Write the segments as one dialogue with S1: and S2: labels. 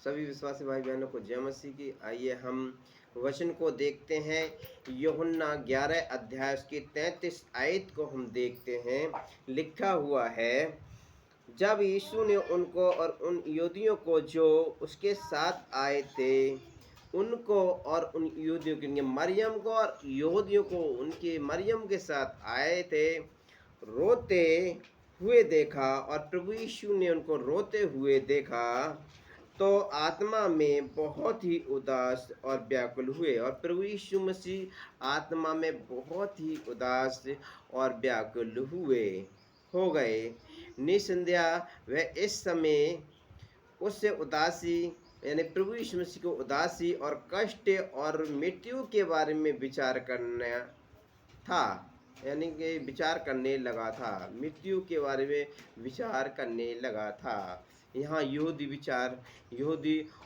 S1: सभी विश्वासी भाई बहनों को जय मसीह की। आइए हम वचन को देखते हैं। यूहन्ना 11 अध्याय उसकी 33 आयत को हम देखते हैं। लिखा हुआ है, जब यीशु ने उनको और उन यहूदियों को जो उसके साथ आए थे उनको और उन यहूदियों के मरियम को और यहूदियों को उनके मरियम के साथ आए थे रोते हुए देखा, और प्रभु यीशु ने उनको रोते हुए देखा तो आत्मा में बहुत ही उदास और व्याकुल हुए। और प्रभु यीशु मसीह आत्मा में बहुत ही उदास और व्याकुल हो गए। निसंदेह वह इस समय उससे उदासी यानी प्रभु यीशु मसीह को उदासी और कष्ट और मृत्यु के बारे में विचार करना था, यानी कि विचार करने लगा था, मृत्यु के बारे में विचार करने लगा था। यहाँ यहूदी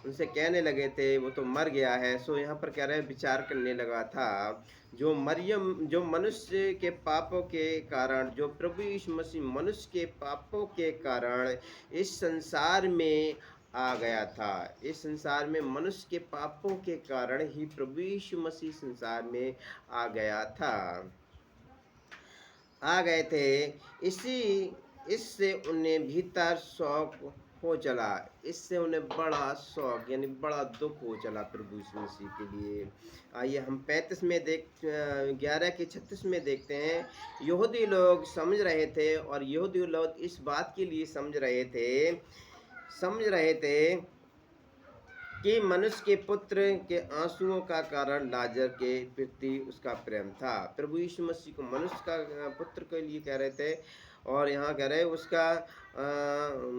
S1: उनसे कहने लगे थे वो तो मर गया है, सो यहाँ पर कह रहे हैं विचार करने लगा था। जो मनुष्य के पापों के कारण, जो प्रभु यीशु मसीह मनुष्य के पापों के कारण इस संसार में आ गया था। इस संसार में मनुष्य के पापों के कारण ही प्रभु यीशु मसीह संसार में आ गए थे। इससे उन्हें भीतर शौक हो चला, इससे उन्हें बड़ा शौक यानी बड़ा दुख हो चला प्रभु यीशु मसीह के लिए। आइए हम 35 में 11 के 36 में देखते हैं। यहूदी लोग समझ रहे थे, और यहूदी लोग इस बात के लिए समझ रहे थे कि मनुष्य के पुत्र के आंसुओं का कारण लाजर के प्रति उसका प्रेम था। प्रभु यीशु मसीह को मनुष्य का पुत्र के लिए कह रहे थे, और यहाँ कह रहे उसका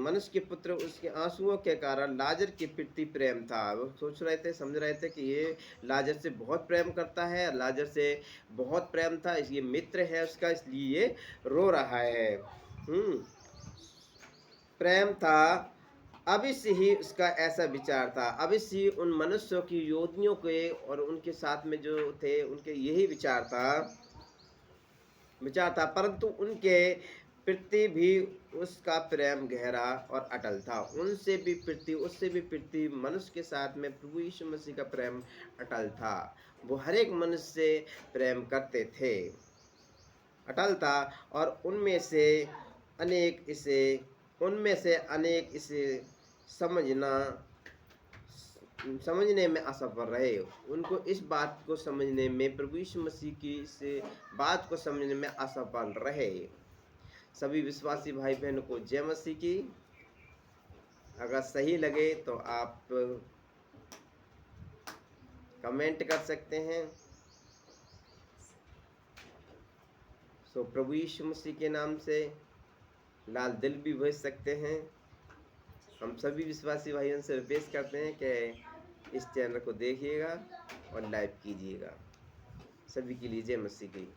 S1: मनुष्य के पुत्र उसके आंसुओं के कारण लाजर के प्रति प्रेम था। वो सोच रहे थे, समझ रहे थे कि ये लाजर से बहुत प्रेम करता है, लाजर से बहुत प्रेम था, इसलिए मित्र है उसका, इसलिए ये रो रहा है। प्रेम था, अवश्य ही उसका ऐसा विचार था। अवश्य ही उन मनुष्यों की योद्धियों के और उनके साथ में जो थे उनके यही विचार था, परंतु उनके प्रति भी उसका प्रेम गहरा और अटल था। उससे भी प्रति मनुष्य के साथ में प्रभु यीशु मसीह का प्रेम अटल था। वो हर एक मनुष्य से प्रेम करते थे, अटल था, और उनमें से अनेक इसे समझने में असफल रहे। उनको इस बात को समझने में, प्रभु यीशु मसीह की इस बात को समझने में असफल रहे। सभी विश्वासी भाई बहनों को जय मसीह की। अगर सही लगे तो आप कमेंट कर सकते हैं। सो प्रभु यीशु मसीह के नाम से लाल दिल भी भेज सकते हैं। हम सभी विश्वासी भाइयों से रिक्वेस्ट करते हैं कि इस चैनल को देखिएगा और लाइक कीजिएगा। सभी के लिए जय मसीह की।